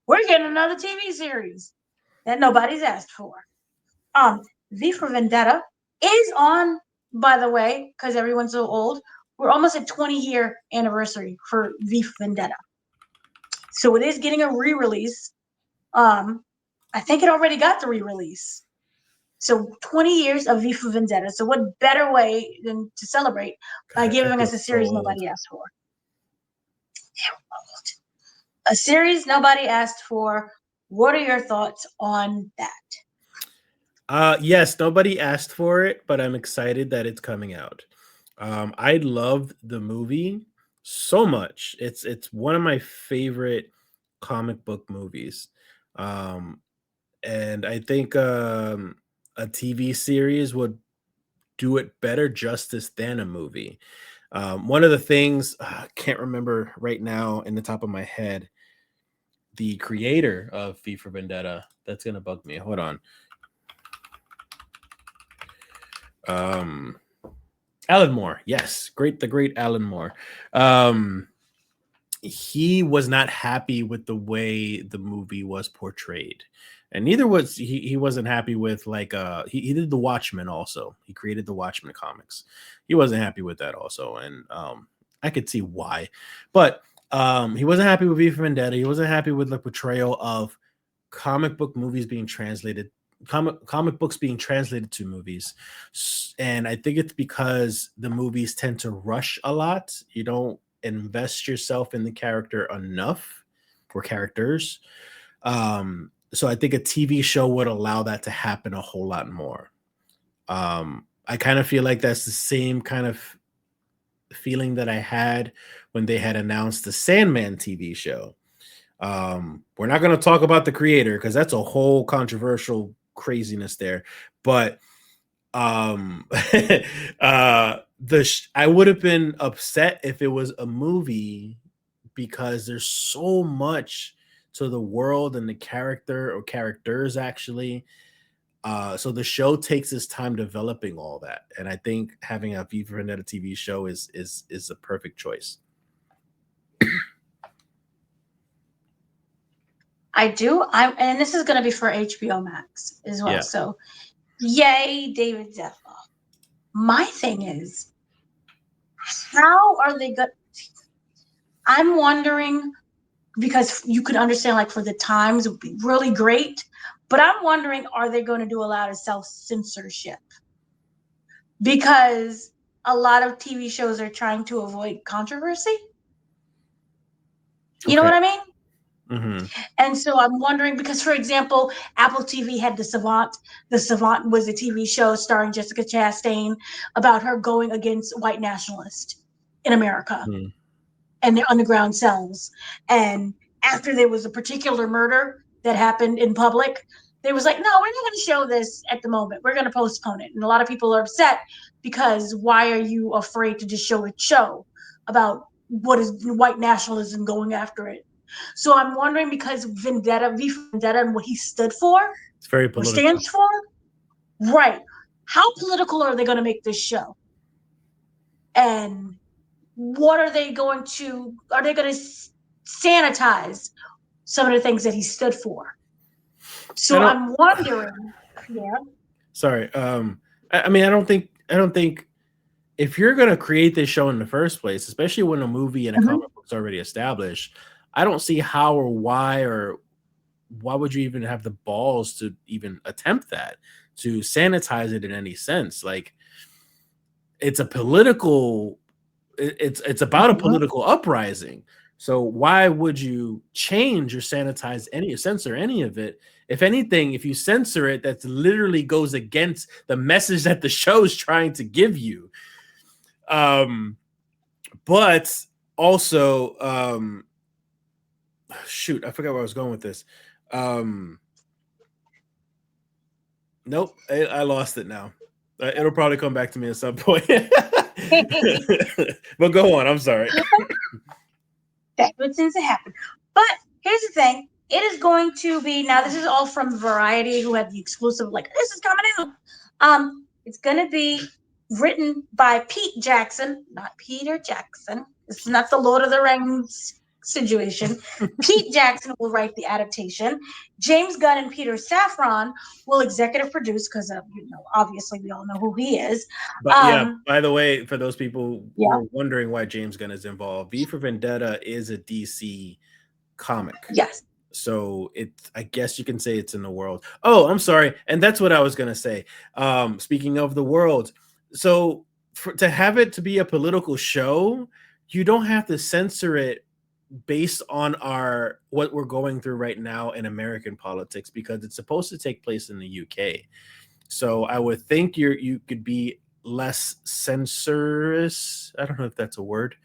we're getting another TV series that nobody's asked for. V for Vendetta is on, by the way, because everyone's so old. We're almost at 20-year anniversary for V for Vendetta. So it is getting a re-release. I think it already got the re-release. So 20 years of V for Vendetta. So what better way than to celebrate by God, giving us a it's so series old. nobody asked for? A series nobody asked for. What are your thoughts on that? Yes, nobody asked for it, but I'm excited that it's coming out. I love the movie so much. It's one of my favorite comic book movies. Um, and I think a TV series would do it better justice than a movie. One of the things I can't remember right now in the top of my head, the creator of V for Vendetta. That's gonna bug me. Hold on. Um, Alan Moore, yes, the great Alan Moore. Um, he was not happy with the way the movie was portrayed, and neither was he. He wasn't happy with he did the Watchmen also. He created the Watchmen comics. He wasn't happy with that also, and I could see why, but he wasn't happy with V for Vendetta. He wasn't happy with the portrayal of comic book movies being translated comic books being translated to movies. And I think it's because the movies tend to rush a lot. You don't invest yourself in the character enough, or characters. So I think a TV show would allow that to happen a whole lot more. I kind of feel like that's the same kind of feeling that I had when they had announced the Sandman TV show. We're not going to talk about the creator because that's a whole controversial craziness there. But I would have been upset if it was a movie, because there's so much to the world and the character, or characters actually. So the show takes its time developing all that, and I think having a V for Vendetta TV show is a perfect choice. I do. And this is going to be for HBO Max as well. Yeah. So, yay, David Zephyr. My thing is, how are they good? I'm wondering, because you could understand, like, for the times, it would be really great. But I'm wondering, are they going to do a lot of self-censorship? Because a lot of TV shows are trying to avoid controversy. You know Okay. what I mean? Mm-hmm. And so I'm wondering, because, for example, Apple TV had The Savant. The Savant was a TV show starring Jessica Chastain about her going against white nationalists in America Mm-hmm. and their underground cells. And after there was a particular murder that happened in public, they was like, no, we're not going to show this at the moment. We're going to postpone it. And a lot of people are upset because why are you afraid to just show a show about what is white nationalism going after it? So I'm wondering, because Vendetta, V for Vendetta, and what he stood for It's very or political. stands for, right? How political are they going to make this show? And what are they going to? Are they going to sanitize some of the things that he stood for? I So don't. I'm wondering. Yeah. Sorry. I mean, I don't think if you're gonna create this show in the first place, especially when a movie and a Mm-hmm. comic book's already established, I don't see how or why would you even have the balls to even attempt that, to sanitize it in any sense? Like, it's a political it's about a Mm-hmm. political uprising. So why would you change or censor any of it? If anything, if you censor it, that literally goes against the message that the show is trying to give you. But also, shoot, I forgot where I was going with this. Nope, I lost it now. It'll probably come back to me at some point. But go on. I'm sorry. That would seem to happen. But here's the thing. It is going to be, now this is all from Variety, who had the exclusive, like, this is coming out. It's gonna be written by Pete Jackson, not Peter Jackson. This is not the Lord of the Rings situation. Pete Jackson will write the adaptation. James Gunn and Peter Safran will executive produce because, obviously we all know who he is. But yeah, by the way, for those people who Yeah. are wondering why James Gunn is involved, V for Vendetta is a DC comic. Yes. So I guess you can say it's in the world. Oh, I'm sorry. And that's what I was going to say. Speaking of the world, so to have it to be a political show, you don't have to censor it based on what we're going through right now in American politics, because it's supposed to take place in the UK. So I would think you could be less censorious. I don't know if that's a word.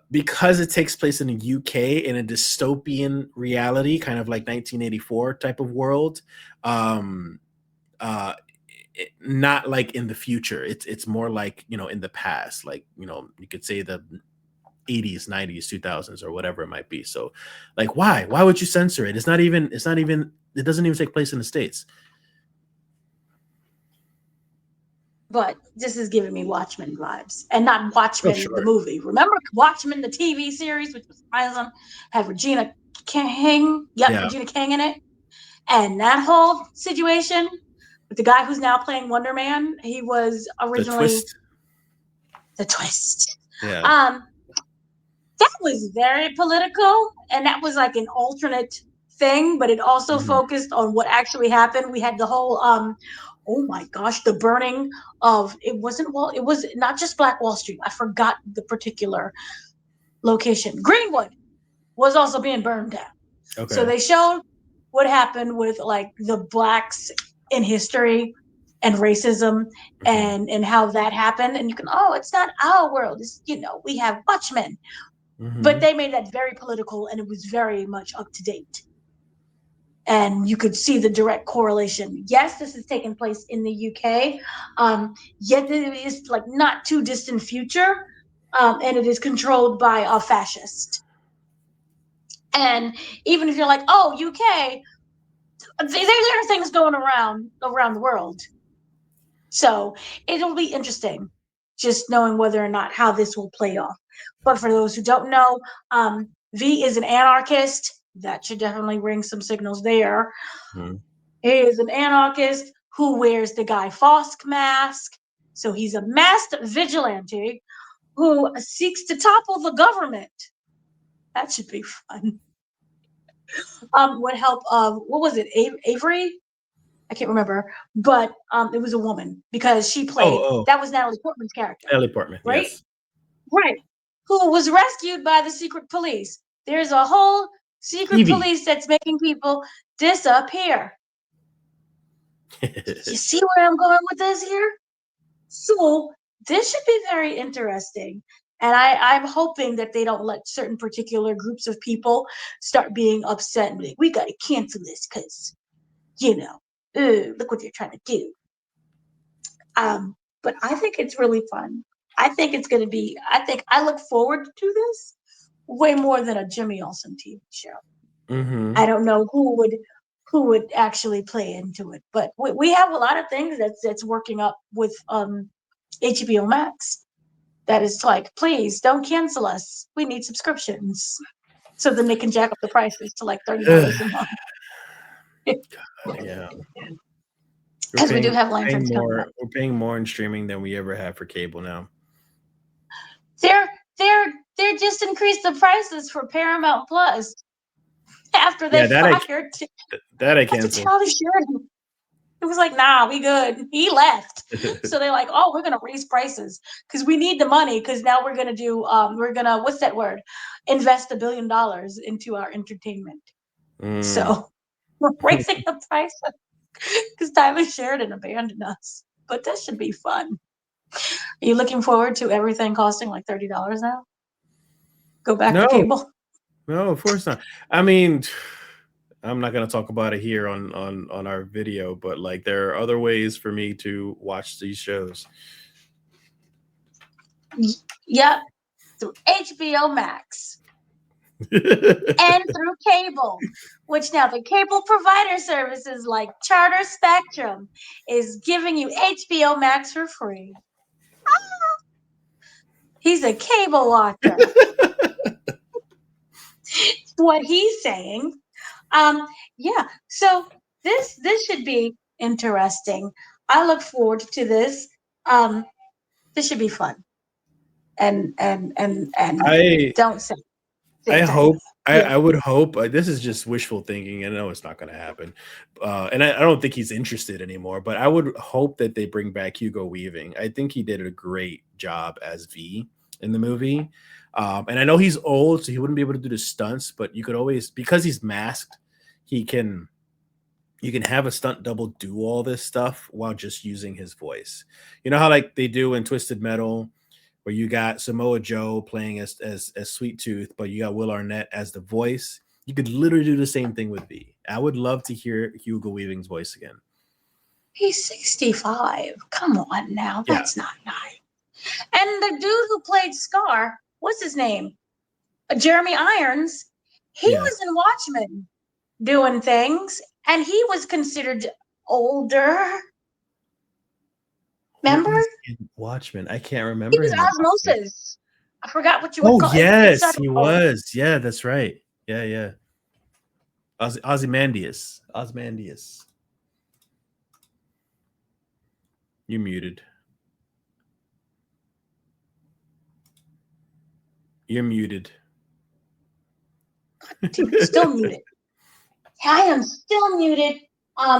Because it takes place in the UK in a dystopian reality, kind of like 1984 type of world. Not like in the future. It's more like, in the past, like, you could say the 80s, 90s, 2000s, or whatever it might be. So like, why would you censor it? It doesn't even take place in the States. But this is giving me Watchmen vibes, and not Watchmen the movie. Remember Watchmen the TV series, which was awesome, had Regina King. Regina King in it, and that whole situation with the guy who's now playing Wonder Man. He was originally the twist. Yeah. That was very political, and that was like an alternate thing, but it also focused on what actually happened. We had the whole oh my gosh, the burning of it was not just Black Wall Street. I forgot the particular location. Greenwood was also being burned down. Okay. So they showed what happened with like the blacks in history and racism and how that happened. And you can, it's not our world. It's, we have Watchmen. But they made that very political, and it was very much up to date. And you could see the direct correlation. Yes, this is taking place in the UK, yet it is like not too distant future, and it is controlled by a fascist. And even if you're like, UK, there are things going around the world. So it'll be interesting just knowing whether or not how this will play off. But for those who don't know, V is an anarchist. That should definitely ring some signals there. He is an anarchist who wears the Guy Fawkes mask. So he's a masked vigilante who seeks to topple the government. That should be fun. With help of, what was it, Avery? I can't remember, but it was a woman because she played, that was Natalie Portman's character. Natalie Portman, right? Yes. Right. Who was rescued by the secret police. There's a whole secret police that's making people disappear. You see where I'm going with this here? So this should be very interesting. And I'm hoping that they don't let certain particular groups of people start being upset and be like, we got to cancel this because, look what they're trying to do. But I think it's really fun. I think it's going to be, I look forward to this way more than a Jimmy Olsen TV show. I don't know who would actually play into it, but we have a lot of things that's working up with HBO Max. That is like, please don't cancel us. We need subscriptions, so then they can jack up the prices to like $30 a month. Yeah. Because we do have lanterns coming up. We're paying more in streaming than we ever have for cable now. They're just increased the prices for Paramount Plus after they fired. That I canceled. Charlie Sheridan. It was like, nah, we good. He left. So they're like, we're gonna raise prices because we need the money, because now we're gonna do what's that word? Invest $1 billion into our entertainment. So we're raising the price because Tyler Sheridan abandoned us. But this should be fun. Are you looking forward to everything costing like $30 now? Go back to cable? No, of course not. I mean, I'm not going to talk about it here on our video, but like there are other ways for me to watch these shows. Yep, through HBO Max. And through cable, which now the cable provider services like Charter Spectrum is giving you HBO Max for free. He's a cable watcher. What he's saying. Yeah. So this should be interesting. I look forward to this. Um, this should be fun. And I don't say I things I hope hate. Yeah. I would hope this is just wishful thinking. I know it's not going to happen, and I don't think he's interested anymore. But I would hope that they bring back Hugo Weaving. I think he did a great job as V in the movie, and I know he's old, so he wouldn't be able to do the stunts. But you could always, because he's masked, he can you can have a stunt double do all this stuff while just using his voice. You know how like they do in Twisted Metal, where you got Samoa Joe playing as Sweet Tooth, but you got Will Arnett as the voice. You could literally do the same thing with V. I would love to hear Hugo Weaving's voice again. He's 65. Come on now. Yeah, That's not nice. And the dude who played Scar, what's his name? Jeremy Irons. He yeah. was in Watchmen doing things, and he was considered older. Who Remember? was in Watchmen? I can't He remember was him in Watchmen. Osmosis. I forgot what you would Oh call it. yes, he was. Yeah, that's right. Yeah, yeah. Ozymandias. Osmandius. You muted. You're muted. Still muted. I am still muted.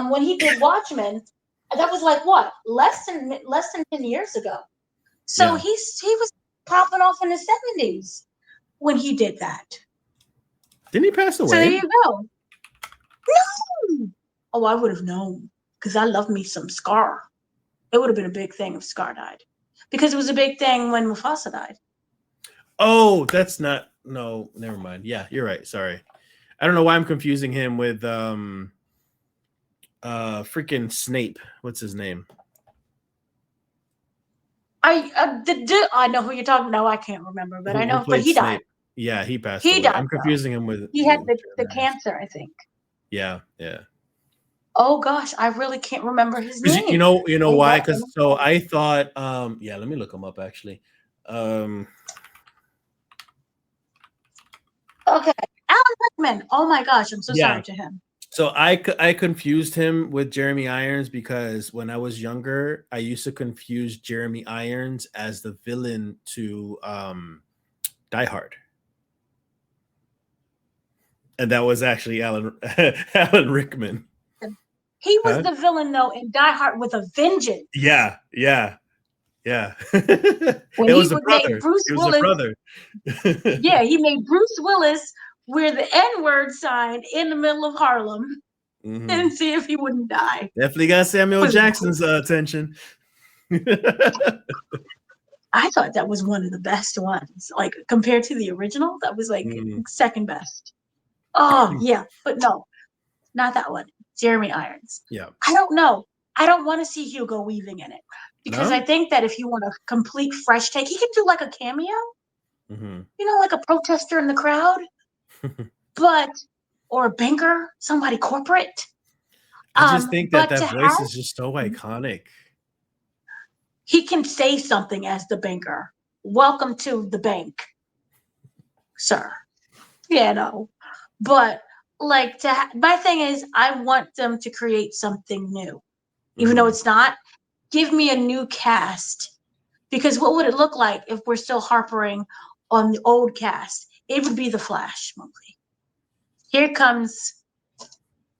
When he did Watchmen, that was like what, less than 10 years ago. So Yeah. he was popping off in the 70s when he did that. Didn't he pass So there away? you go. No. Oh, I would have known because I love me some Scar. It would have been a big thing if Scar died, because it was a big thing when Mufasa died. Oh, that's not. No, never mind. Yeah, you're right. Sorry. I don't know why I'm confusing him with freaking Snape. What's his name? I know who you're talking about. No, I can't remember, but I Who know. But played he died. Snape? Yeah, he passed He away. died I'm though. confusing him with He had the Jeremy Irons. cancer, I think. Yeah, yeah. Oh gosh, I really can't remember his Because name. you know Oh, why? God. Because so I thought yeah, let me look him up actually. Okay, Alan Rickman. Oh my gosh, I'm so Yeah. sorry to him. So I confused him with Jeremy Irons because when I was younger, I used to confuse Jeremy Irons as the villain to Die Hard. And that was actually Alan Rickman. He was Huh? the villain though in Die Hard with a Vengeance. Yeah, yeah, yeah. When It he was a would make brother. Bruce It was a Willis. brother. Yeah, he made Bruce Willis wear the N-word sign in the middle of Harlem and see if he wouldn't die. Definitely got Samuel Jackson's attention. I thought that was one of the best ones. Like compared to the original, that was like second best. Oh yeah, but no, not that one. Jeremy Irons. Yeah. I don't know. I don't want to see Hugo Weaving in it because No? I think that if you want a complete fresh take, he could do like a cameo. Mm-hmm. You know, like a protester in the crowd, but or a banker, somebody corporate. I just think that But to that have voice is just so iconic. he can say something as the banker. Welcome to the bank, sir. Yeah, no. But like my thing is, I want them to create something new, even though it's not. Give me a new cast, because what would it look like if we're still harpering on the old cast? It would be the Flash movie. Here comes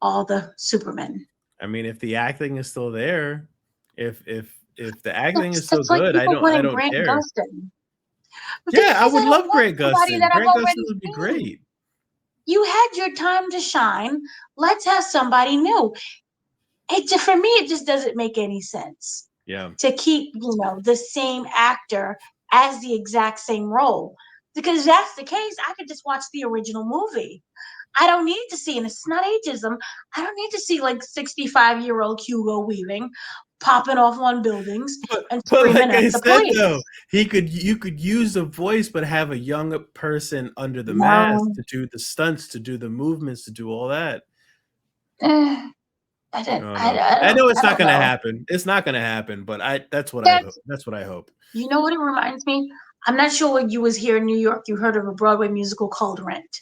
all the Supermen. I mean, if the acting is still there, if the acting is still That's like good, people I wanting don't Grant care. Gustin. Yeah, I Because would I don't love want Grant somebody Gustin. that I've Grant Gustin already would be seen. great. You had your time to shine. Let's have somebody new. For me, it just doesn't make any sense. Yeah. To keep, the same actor as the exact same role. Because if that's the case, I could just watch the original movie. I don't need to see, and it's not ageism, I don't need to see like 65-year-old Hugo Weaving popping off on buildings and But screaming like at I the said though, police. you could use a voice, but have a young person under the mask No. to do the stunts, to do the movements, to do all that. I don't, Oh I, no. I I don't, know it's I not don't gonna know. happen. It's not gonna happen, but that's what I hope. That's, That's what I hope. you know what it reminds me? I'm not sure when you was here in New York, you heard of a Broadway musical called Rent.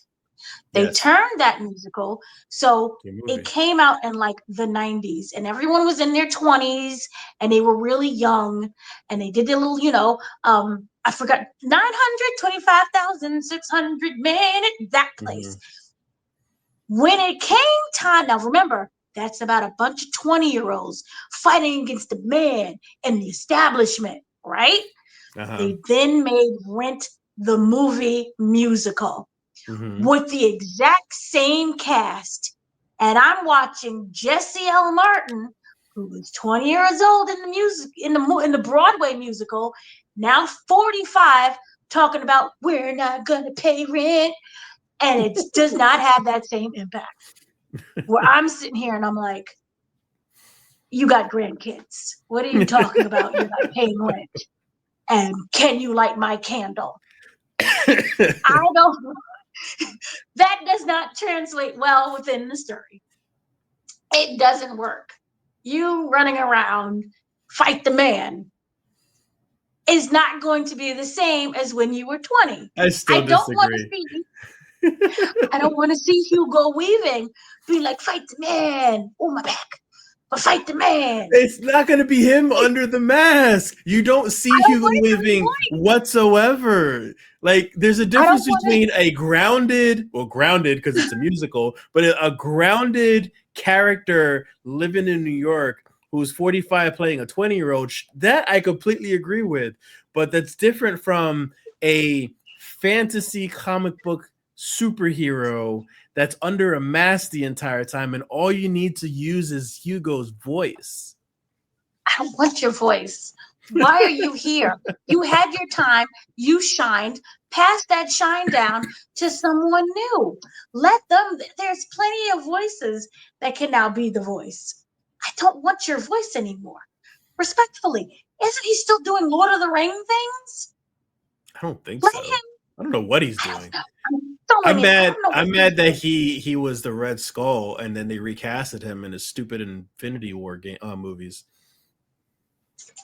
They Yes. turned that musical, so Good it movie. came out in like the 90s, and everyone was in their 20s, and they were really young, and they did their little, I forgot, 925,600 minutes, that place. Hmm. When it came time, now remember, that's about a bunch of 20-year-olds fighting against the man and the establishment, right? Uh-huh. They then made Rent the movie musical Hmm. with the exact same cast. And I'm watching Jesse L. Martin, who was 20 years old in the music in the Broadway musical, now 45, talking about we're not gonna pay rent, and it does not have that same impact. Where I'm sitting here and I'm like, you got grandkids. What are you talking about? You're not paying rent. And can you light my candle? I don't. That does not translate well within the story. It doesn't work. You running around, fight the man, is not going to be the same as when you were 20. I still I don't want to disagree. see I don't want to see Hugo Weaving be like, fight the man. Oh, my back. But fight the man. It's not going to be him under the mask. You don't see I don't Hugo want it to be Weaving white. whatsoever. Like, there's a I don't difference want between a grounded because it's a musical, but a grounded character living in New York who's 45 playing a 20-year-old. That I completely agree with. But that's different from a fantasy comic book superhero that's under a mask the entire time, and all you need to use is Hugo's voice. I don't want your voice. Why are you here? You had your time. You shined. Pass that shine down to someone new. Let them, there's plenty of voices that can now be the voice. I don't want your voice anymore. Respectfully, isn't he still doing Lord of the Ring things? I don't think Let so. him, I don't know what he's I don't doing. know. I'm throwing I'm it. I mad. don't know what I'm he's mad that doing. he was the Red Skull, and then they recasted him in his stupid Infinity War movies.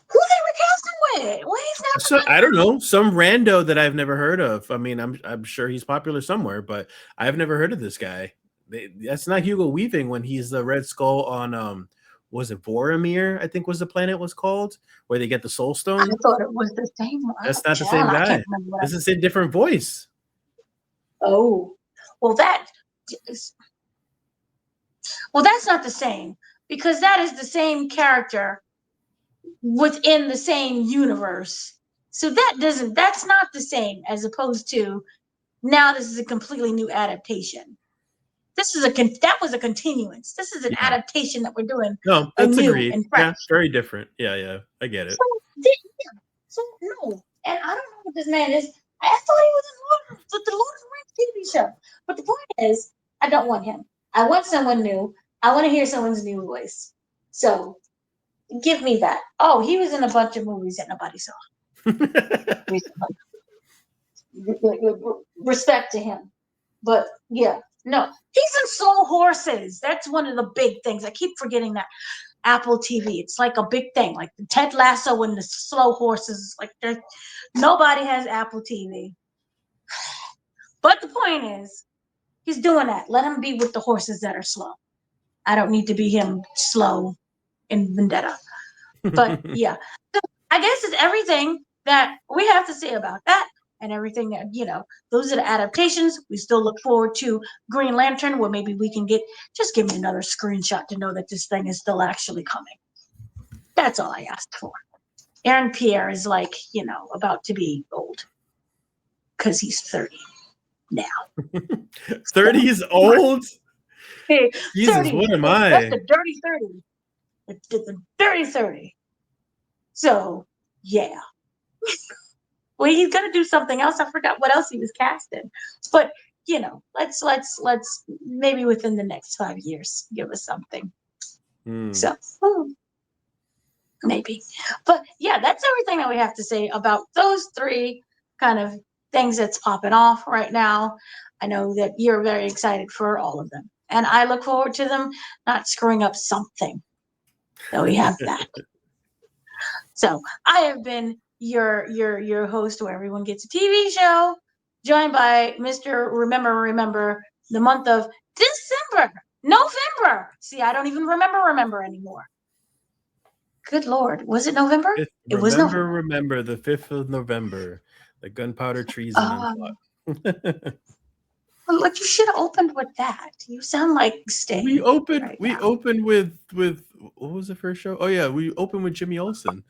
Who they recast him with? Well, he's So never I don't know, some rando that I've never heard of. I mean, I'm sure he's popular somewhere, but I've never heard of this guy. That's not Hugo Weaving when he's the Red Skull on was it Voromir? I think was the planet was called where they get the Soul I Stone. thought it was the same one. That's Oh, not the same child, I can't guy. remember what I. This is a different voice. Oh, well, that is, well, that's not the same because that is the same character within the same universe. So that's not the same as opposed to now this is a completely new adaptation. That was a continuance. This is an Yeah. adaptation that we're doing No, that's anew agreed. and fresh. Yeah, very different. Yeah, yeah, I get So, it. yeah, so no, and I don't know what this man is. I thought he was in the Lord of the Rings TV show. But the point is, I don't want him. I want someone new. I want to hear someone's new voice. So give me that. Oh, he was in a bunch of movies that nobody saw recently. Respect to him. But yeah, no, he's in Slow Horses. That's one of the big things. I keep forgetting that. Apple TV. It's like a big thing, like the Ted Lasso and the Slow Horses. Like nobody has Apple TV. But the point is, he's doing that. Let him be with the horses that are slow. I don't need to be him slow in Vendetta. But yeah, so I guess it's everything that we have to say about that, and everything that those are the adaptations. We still look forward to Green Lantern, where maybe we can just give me another screenshot to know that this thing is still actually coming. That's all I asked for. Aaron Pierre is like, about to be old because he's 30 now. 30 is old? Hey, Jesus, 30. what am That's I? the dirty 30. The dirty 30. So, yeah. Well, he's gonna do something else. I forgot what else he was casting. But let's maybe within the next 5 years give us something. Hmm. So maybe. But yeah, that's everything that we have to say about those three kind of things that's popping off right now. I know that you're very excited for all of them. And I look forward to them not screwing up something. So we have that. So I have been your host where everyone gets a TV show, joined by Mr. Remember the month of December, November. See, I don't even remember anymore. Good Lord, was it November? It was November. Remember the 5th of November, the gunpowder treason and Um, plot. Look, you should have opened with that. You sound like Sting. We opened now. with what was the first show? Oh yeah, we opened with Jimmy Olsen.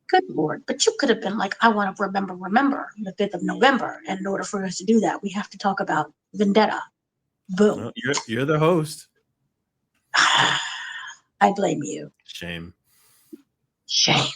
Good Lord, but you could have been like, I want to remember the 5th of November. And in order for us to do that, we have to talk about Vendetta. Boom. No, you're the host. I blame you. Shame. Shame.